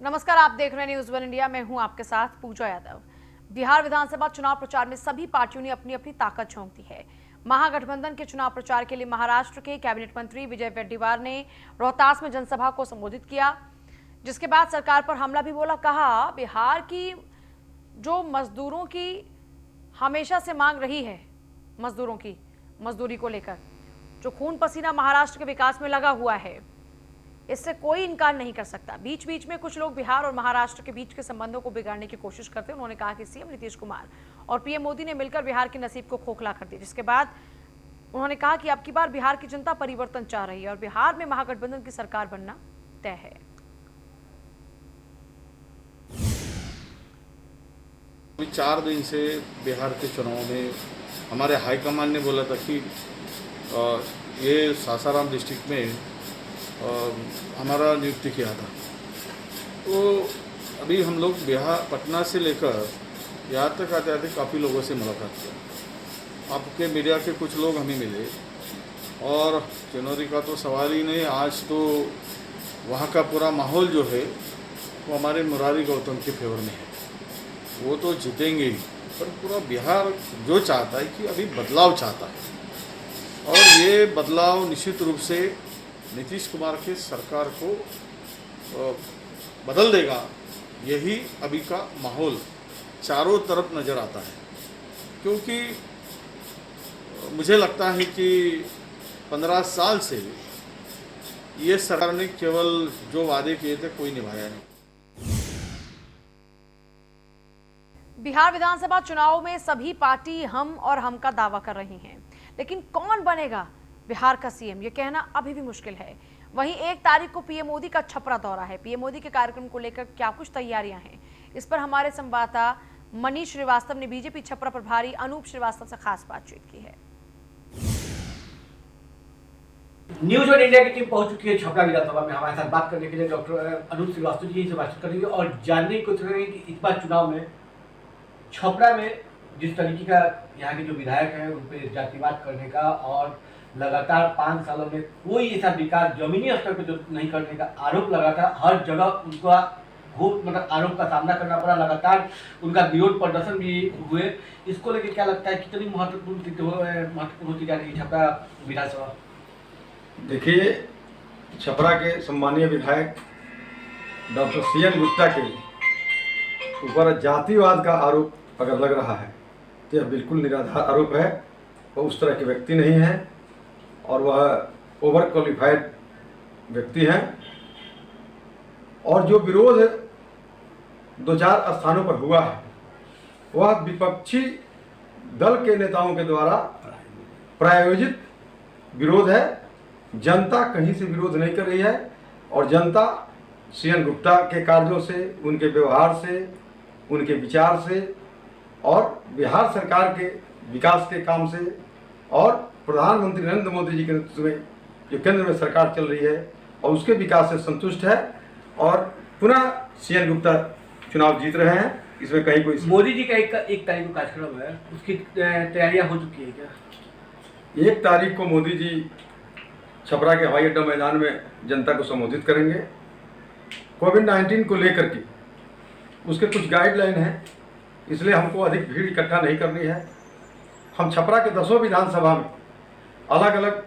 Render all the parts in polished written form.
नमस्कार, आप देख रहे हैं न्यूज़ वन इंडिया। मैं हूं आपके साथ पूजा यादव। बिहार विधानसभा चुनाव प्रचार में सभी पार्टियों ने अपनी अपनी ताकत झोंक दी है। महागठबंधन के चुनाव प्रचार के लिए महाराष्ट्र के कैबिनेट मंत्री विजय वडेट्टीवार ने रोहतास में जनसभा को संबोधित किया, जिसके बाद सरकार पर हमला भी बोला। कहा, बिहार की जो मजदूरों की हमेशा से मांग रही है, मजदूरों की मजदूरी को लेकर जो खून पसीना महाराष्ट्र के विकास में लगा हुआ है, इससे कोई इनकार नहीं कर सकता। बीच बीच में कुछ लोग बिहार और महाराष्ट्र के बीच के संबंधों को बिगाड़ने की कोशिश करते हैं। उन्होंने कहा कि सीएम नीतीश कुमार और पीएम मोदी ने मिलकर बिहार के नसीब को खोखला कर दिया, जिसके बाद उन्होंने कहा कि अब की बार बिहार की जनता परिवर्तन चाह रही है और बिहार में महागठबंधन की सरकार बनना तय है। अभी 4 दिन से बिहार के चुनाव में हमारे हाईकमान ने बोला था कि ये सासाराम डिस्ट्रिक्ट में हमारा नियुक्ति किया था। तो अभी हम लोग बिहार पटना से लेकर यहाँ तक आते आते काफ़ी लोगों से मुलाकात किया। आपके मीडिया के कुछ लोग हमें मिले और चुनौती का तो सवाल ही नहीं। आज तो वहाँ का पूरा माहौल जो है वो हमारे मुरारी गौतम के फेवर में है। वो तो जीतेंगे ही, पर पूरा बिहार जो चाहता है कि अभी बदलाव चाहता है और ये बदलाव निश्चित रूप से नीतीश कुमार के सरकार को बदल देगा। यही अभी का माहौल चारों तरफ नज़र आता है, क्योंकि मुझे लगता है कि 15 साल से ये सरकार ने केवल जो वादे किए थे कोई निभाया नहीं। बिहार विधानसभा चुनाव में सभी पार्टी हम और हम का दावा कर रही हैं, लेकिन कौन बनेगा बिहार का सीएम, ये कहना अभी भी मुश्किल है। वहीं 1 तारीख को पीएम मोदी का छपरा दौरा है। पीएम मोदी के कार्यक्रम को लेकर क्या कुछ तैयारियां हैं, इस पर हमारे संवाददाता मनीष श्रीवास्तव ने बीजेपी छपरा प्रभारी अनूप श्रीवास्तव से खास बातचीत की है। न्यूज़ वन इंडिया की टीम पहुंच चुकी है छपरा विधानसभा में। हमारे साथ बात करने के लिए डॉक्टर अनूप श्रीवास्तव जी से बातचीत करेंगे और जानने की कोशिश करेंगे कि इस बार चुनाव में छपरा में जिस तरीके का यहाँ के जो विधायक हैं उन पर जातिवाद करने का और लगातार 5 सालों में कोई ऐसा विकास जमीनी स्तर पर जो नहीं करने का आरोप लगा था, हर जगह उनका मतलब आरोप का सामना करना पड़ा। लगातार उनका विरोध प्रदर्शन भी हुए। इसको लेकर क्या लगता है, कितनी महत्वपूर्ण होती जा रही है छपरा विधानसभा? देखिए, छपरा के सम्मानीय विधायक डॉक्टर सीएन गुप्ता के ऊपर जातिवाद का आरोप अगर लग रहा है तो यह बिल्कुल निराधार आरोप है। वह उस तरह के व्यक्ति नहीं है और वह ओवर क्वालिफाइड व्यक्ति हैं। और जो विरोध 2-4 स्थानों पर हुआ है वह विपक्षी दल के नेताओं के द्वारा प्रायोजित विरोध है। जनता कहीं से विरोध नहीं कर रही है और जनता सीएन गुप्ता के कार्यों से, उनके व्यवहार से, उनके विचार से और बिहार सरकार के विकास के काम से और प्रधानमंत्री नरेंद्र मोदी जी के नेतृत्व में जो केंद्र में सरकार चल रही है और उसके विकास से संतुष्ट है और पुनः सीएन गुप्ता चुनाव जीत रहे हैं। इसमें कहीं कोई मोदी जी का एक तारीख को कार्यक्रम है, उसकी तैयारियां हो चुकी है क्या? 1 तारीख को मोदी जी छपरा के हवाई अड्डा मैदान में जनता को संबोधित करेंगे। कोविड-19 को लेकर के उसके कुछ गाइडलाइन हैं, इसलिए हमको अधिक भीड़ इकट्ठा नहीं करनी है। हम छपरा के 10 विधानसभा में अलग अलग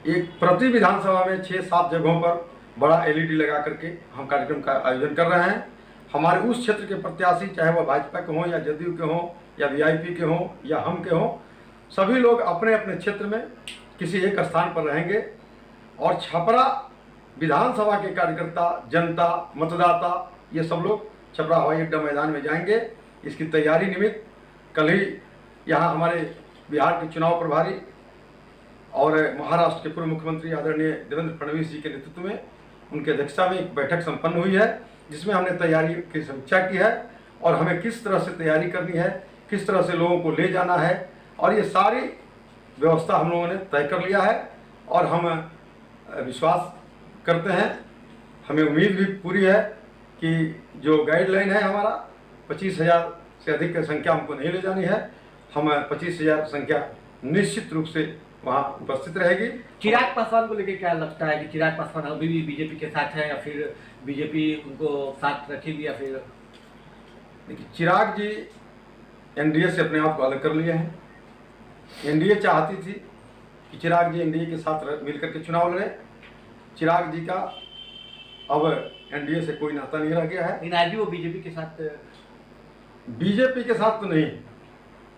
एक प्रति विधानसभा में 6-7 जगहों पर बड़ा एलईडी लगा करके हम कार्यक्रम का आयोजन कर रहे हैं। हमारे उस क्षेत्र के प्रत्याशी, चाहे वह भाजपा के हों या जदयू के हों या वीआईपी के हों या हम के हों, सभी लोग अपने अपने क्षेत्र में किसी एक स्थान पर रहेंगे और छपरा विधानसभा के कार्यकर्ता, जनता, मतदाता, ये सब लोग छपरा हवाई अड्डा मैदान में जाएंगे। इसकी तैयारी निमित्त कल ही यहाँ हमारे बिहार के चुनाव प्रभारी और महाराष्ट्र के पूर्व मुख्यमंत्री आदरणीय देवेंद्र फडणवीस जी के नेतृत्व में उनकी अध्यक्षता में एक बैठक संपन्न हुई है, जिसमें हमने तैयारी की समीक्षा की है और हमें किस तरह से तैयारी करनी है, किस तरह से लोगों को ले जाना है और ये सारी व्यवस्था हम लोगों ने तय कर लिया है। और हम विश्वास करते हैं, हमें उम्मीद भी पूरी है कि जो गाइडलाइन है हमारा 25,000 से अधिक की संख्या हमको नहीं ले जानी है। हम 25,000 संख्या निश्चित रूप से वहाँ उपस्थित रहेगी। चिराग पासवान को लेकर क्या लगता है कि चिराग पासवान अभी भी बीजेपी के साथ है या फिर बीजेपी उनको साथ रखेगी या फिर? देखिए, चिराग जी एनडीए से अपने आप को अलग कर लिए हैं। एनडीए चाहती थी कि चिराग जी एनडीए के साथ मिलकर के चुनाव लड़े। चिराग जी का अब एनडीए से कोई नाता नहीं रह गया है। लेकिन आज भी वो बीजेपी के साथ बीजेपी के साथ तो नहीं।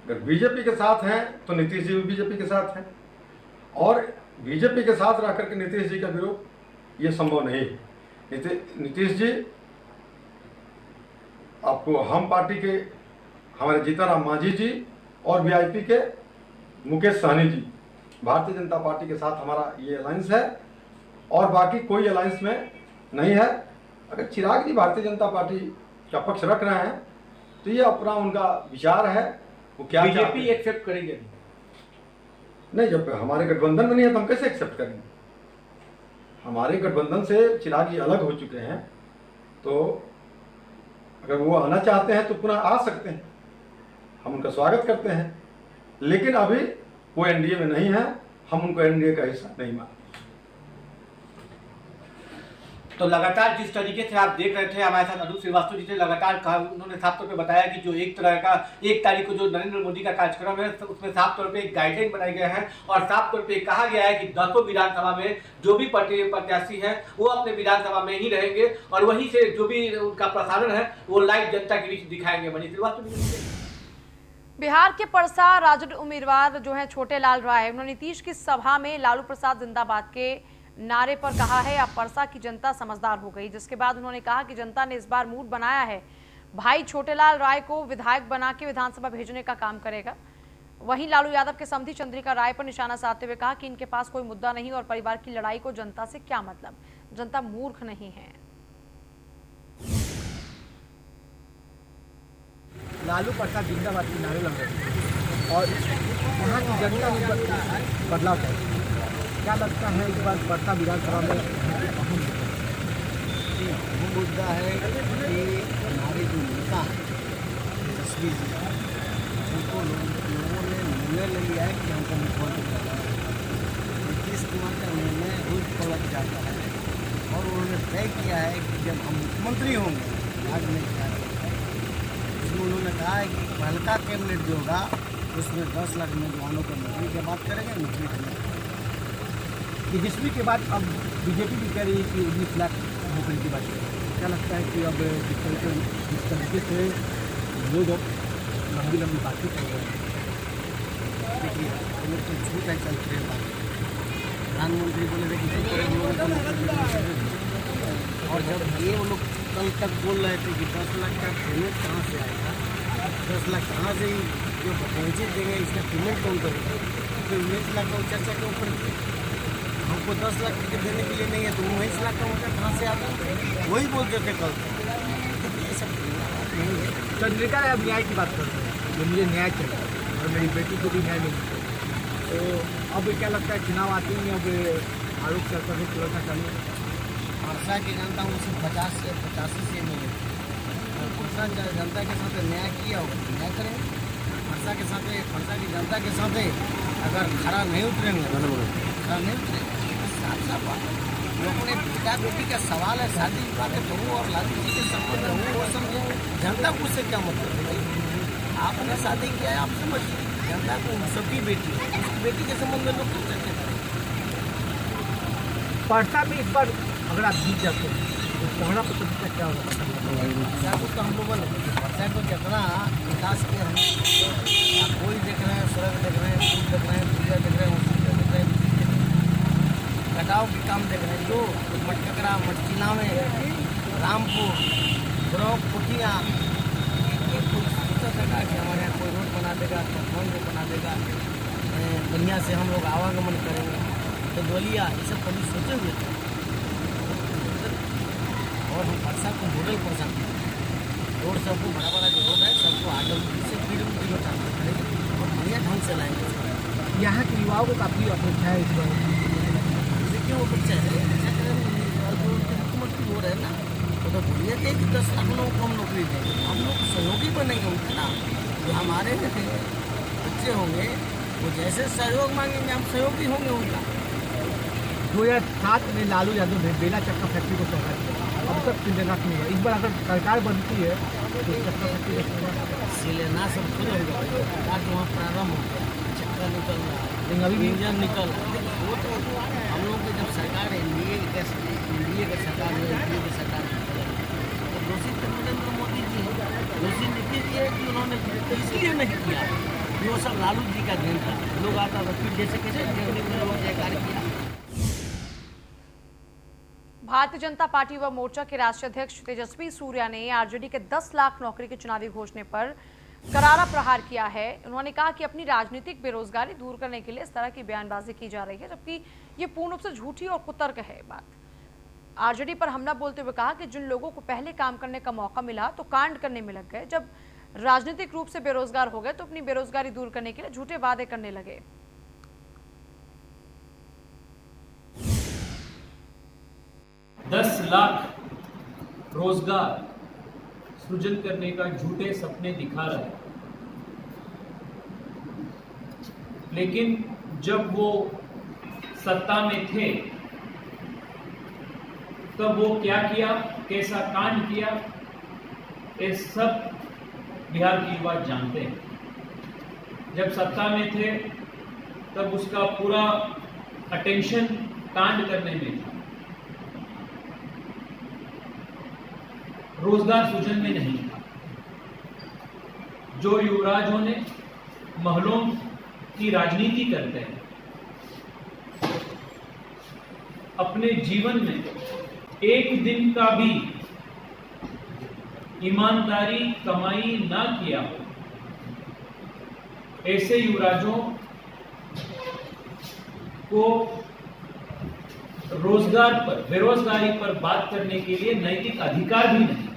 अगर बीजेपी के साथ हैं तो नीतीश जी भी बीजेपी के साथ हैं, और बीजेपी के साथ रह करके नीतीश जी का विरोध ये संभव नहीं। नीतीश जी आपको हम पार्टी के हमारे जीतनराम मांझी जी और वीआईपी के मुकेश सहनी जी, भारतीय जनता पार्टी के साथ हमारा ये अलायंस है, और बाकी कोई अलायंस में नहीं है। अगर चिराग जी भारतीय जनता पार्टी का पक्ष रख रहे हैं तो ये अपना उनका विचार है, वो क्या बीजेपी एक्सेप्ट करेंगे नहीं। जब हमारे गठबंधन में नहीं है तो हम कैसे एक्सेप्ट करेंगे? हमारे गठबंधन से चिराग जी अलग हो चुके हैं, तो अगर वो आना चाहते हैं तो पुनः आ सकते हैं, हम उनका स्वागत करते हैं। लेकिन अभी वो एनडीए में नहीं है, हम उनको एनडीए का हिस्सा नहीं मानते। तो लगातार जिस तरीके से आप देख रहे थे हमारे साथ अनूप श्रीवास्तव जी से लगातार कहा, उन्होंने साफ तौर पे बताया कि जो एक तरह का 1 तारीख को जो नरेंद्र मोदी का कार्यक्रम है उसमें साफ तौर पे एक गाइडलाइन बनाई गया है, और साफ तौर पे कहा गया है कि 10 विधानसभा में जो भी प्रत्याशी हैं वो अपने विधानसभा में ही रहेंगे, और वहीं से जो भी उनका प्रसारण है वो लाइव जनता के बीच दिखाएंगे। मनीष श्रीवास्तव जी। बिहार के परसा राजद उम्मीदवार जो है छोटे लाल राय, उन्होंने नीतीश की सभा में लालू प्रसाद जिंदाबाद के नारे पर कहा है अब परसा की जनता समझदार हो गई, जिसके बाद उन्होंने कहा कि जनता ने इस बार मूड बनाया है, भाई छोटेलाल राय को विधायक बना के विधानसभा भेजने का काम करेगा। वहीं लालू यादव के समधी चंद्रिका राय पर निशाना साधते हुए कहा कि इनके पास कोई मुद्दा नहीं और परिवार की लड़ाई को जनता से क्या मतलब, जनता मूर्ख नहीं है। लालू प्रसाद जिंदाबाद के नारे लग रहे हैं और यहाँ की जनता में बदलाव चाहिए। क्या लगता है इस बार परसा विधानसभा में अहम मुद्दा है कि हमारे जो नेता हैं यशस्वी जी, उनको लोगों ने निर्णय ले लिया है कि हमको मुख्यमंत्री करना है। नीतीश कुमार का निर्णय रोज पलट जाता है, और उन्होंने तय किया है कि जब हम मुख्यमंत्री होंगे आज में क्या करता है, उसमें उन्होंने कहा है कि हल्का कैबिनेट जो होगा उसमें 10 लाख नौजवानों को नौकरी की बात करेंगे, नौकरी करने तेजस्वी के बाद अब बीजेपी भी कह रही है कि 19 लाख नौकरी की बात करें। क्या लगता है कि अब जिस तरीके से लोग लंबी लंबी बातें कर रहे हैं, देखिए वो लोग तो झूठ है चल रहे बात। प्रधानमंत्री बोले थे कि और जब ये वो लोग कल तक बोल रहे थे कि 10 लाख का पेमेंट कहाँ से आएगा, 10 लाख कहाँ से जो पहुँचे देंगे इसका पेमेंट कौन करेगा, तो 19 लाख का चर्चा के ऊपर हमको 10 लाख टिकट देने के लिए नहीं है तो 19 लाख का मुद्दा कहाँ से आता है, वही बोलते थे कल। ये सब नहीं है। चंद्रिका राय अब न्याय की बात करते हैं, जो मुझे न्याय चाहिए और मेरी बेटी को भी न्याय मिलता है, तो अब क्या लगता है चुनाव आते ही अब आरोप चर्चा से तुरंत चालू है। परसा की जनता उनसे 50 से 85 से मिले, परसा जनता के साथ न्याय किया होगा तो न्याय करेंगे। परसा के साथ परसा की जनता के साथ अगर खड़ा नहीं उतरेंगे, खड़ा नहीं उतरेंगे साफ साफ बात। वो अपने पिता बेटी का सवाल है, शादी विवाह के तो और लालू जी के संबंध में वो समझे, जनता को उससे क्या मतलब है भाई। आपने शादी किया है आप समझिए, जनता को सबकी बेटी है, उसकी बेटी के संबंध में लोग क्यों चर्चा करें। परसा में इस बार अगर आप जीत जाते हैं तो पहला प्रतिशत क्या होगा? परसा को तो हम लोगों ने परसा को जितना विकास किया हम कोई देख रहे हैं, सड़क देख रहे हैं, पुल देख रहे हैं, पूजा देख रहे हैं, हॉस्पिटल देख रहे हैं, कटाव के काम देख रहे हैं, जो मटकरा मटकिला में रामपुर ब्रॉक कुटिया ये कोई सोचा था कि हमारे यहाँ कोई रोड बना देगा, फोन भी बना देगा, बढ़िया से हम लोग आवागमन करेंगे, तो बोलिया ये सब कभी सोचे हुए थे। और हम परसा को मॉडल परसा रोड सबको बड़ा बड़ा जो रोड है सबको आगे से फील्ड में करेंगे और बढ़िया ढंग से लाएंगे। यहाँ के युवाओं को काफ़ी अपेक्षा है इस बार। देखिए वो बच्चा है मुख्यमंत्री हो रहे हैं ना, वो तो बोलिए कि 10 लाख लोगों को हम नौकरी देंगे, हम लोग सहयोगी बनेंगे उनके ना, जो हमारे बच्चे होंगे वो जैसे सहयोग मांगेंगे हम सहयोगी होंगे उनका। 2007 में लालू यादव ने बेला चक्का फैक्ट्री को तोड़ा, अब तक शिलान्यास नहीं हुआ। इस बार अगर सरकार बनती है तो चक्का शक्ति शिलान्यास सब थोड़े होगा, आज वहाँ प्रारंभ हो गया, चक्का निकल रहा है, लेकिन अभी भी इंजन निकल रहा है। वो तो हम लोग की जब सरकार एनडीए के सरकार में एनडीए की सरकार में तो दोषी तो नरेंद्र मोदी जी हैं, दोषी नीतीश जी है कि उन्होंने इसलिए नहीं किया कि वो सब लालू जी का देन था। लोग आता वकील जैसे कैसे देखने में लोग जयकार किया। भारतीय जनता पार्टी व मोर्चा के राष्ट्रीय अध्यक्ष तेजस्वी सूर्या ने आरजेडी के 10 लाख नौकरी की चुनावी घोषणा पर करारा प्रहार किया है। उन्होंने कहा कि अपनी राजनीतिक बेरोजगारी दूर करने के लिए इस तरह की बयानबाजी की जा रही है, जबकि ये पूर्ण रूप से झूठी और कुतर्क है। बात आरजेडी पर हमला बोलते हुए कहा कि जिन लोगों को पहले काम करने का मौका मिला तो कांड करने में लग गए, जब राजनीतिक रूप से बेरोजगार हो गए तो अपनी बेरोजगारी दूर करने के लिए झूठे वादे करने लगे। 10 लाख रोजगार सृजन करने का झूठे सपने दिखा रहा है, लेकिन जब वो सत्ता में थे तब वो क्या किया, कैसा कांड किया, ये सब बिहार की युवा जानते हैं। जब सत्ता में थे तब उसका पूरा अटेंशन कांड करने में था, रोजगार सृजन में नहीं था। जो युवराजों ने महलों की राजनीति करते हैं, अपने जीवन में एक दिन का भी ईमानदारी कमाई ना किया हो, ऐसे युवराजों को रोजगार पर, बेरोजगारी पर बात करने के लिए नैतिक अधिकार भी नहीं।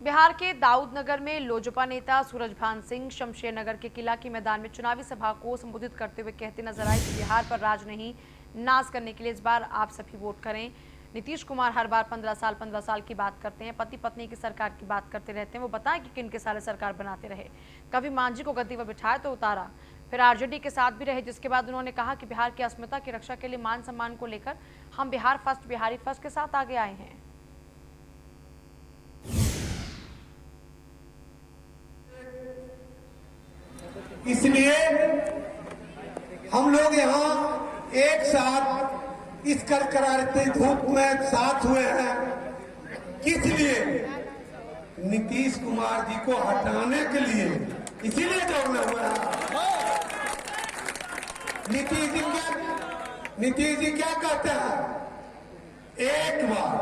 बिहार के दाऊदनगर में लोजपा नेता सूरजभान सिंह शमशेरनगर के किला के मैदान में चुनावी सभा को संबोधित करते हुए कहते नजर आए कि बिहार पर राज नहीं, नाज करने के लिए इस बार आप सभी वोट करें। नीतीश कुमार हर बार 15 साल की बात करते हैं, पति पत्नी की सरकार की बात करते रहते हैं। वो बताएं कि किन के सारे सरकार बनाते रहे, कभी मांझी को गद्दी पर बिठाए तो उतारा, फिर आरजेडी के साथ भी रहे, जिसके बाद उन्होंने कहा कि बिहार की अस्मिता की रक्षा के लिए मान सम्मान को लेकर हम बिहार फर्स्ट, बिहारी फर्स्ट के साथ आगे आए हैं। इसलिए हम लोग यहाँ एक साथ इस करकराती धूप में साथ हुए हैं। किस लिए? नीतीश कुमार जी को हटाने के लिए, इसीलिए दौड़ना हुआ है। नीतीश जी क्या कहते हैं? एक बार,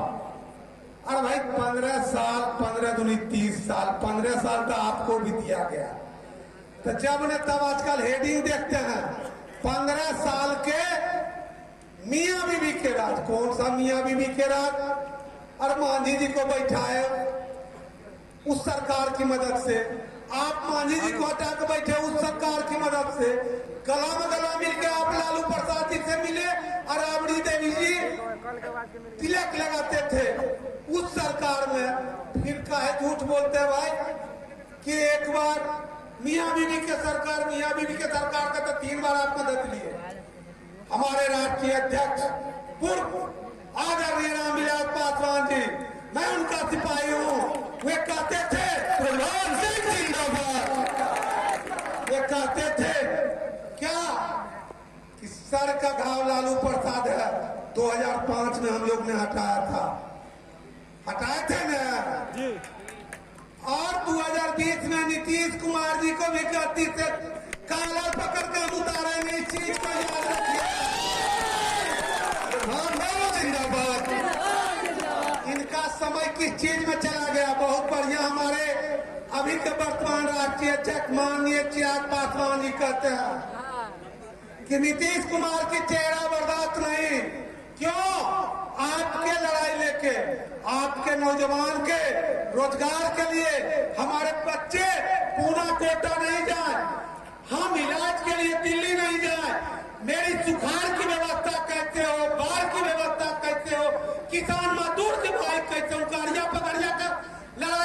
अरे भाई 15 साल, 15 दूनी 30 साल, 15 साल तो आपको भी दिया गया, तो जब ने तब आजकल हेडिंग देखते हैं 15 साल के मियां बीबी के राज। कौन सा मियां बीबी के राज? और मांझी जी को बैठाए उस सरकार की मदद से, आप मांझी जी को हटा के बैठे उस सरकार की मदद से, गला में गला मिल के आप लालू प्रसाद जी से मिले और राबड़ी देवी जी तिलक लगाते थे उस सरकार में। फिर काहे झूठ बोलते हैं भाई कि एक बार मियां बीबी के सरकार, मियां बीबी के सरकार का तो 3 बार आप मदद लिए। हमारे राष्ट्रीय अध्यक्ष पूर्व आदरणीय रामविलास पासवान जी, मैं उनका सिपाही हूँ, वे कहते थे प्रधान सिंह जिंदाबाद। वे कहते थे क्या कि सर का घाव लालू प्रसाद है। 2005 में हम लोग ने हटाया था, हटाए थे ना। और 2020 में नीतीश कुमार जी को भी कहती थे काला पकड़ के हम उतारेंगे, इस चीज को याद रखिए। जिंदाबाद। इनका समय किस चीज में चला गया? बहुत बढ़िया। हमारे अभी के वर्तमान राष्ट्रीय अध्यक्ष माननीय चिराग पासवान जी कहते हैं कि नीतीश कुमार की चेहरा बर्दाश्त नहीं। क्यों? आपके लड़ाई लेके, आपके नौजवान के रोजगार के लिए हमारे बच्चे पूना कोटा नहीं जाए, हम इलाज के लिए दिल्ली नहीं जाए, मेरी सुखाड़ की व्यवस्था कहते हो, बाढ़ की व्यवस्था कहते हो, किसान मजदूर के भाई कहते हो, गाड़िया पकड़िया का लड़ाई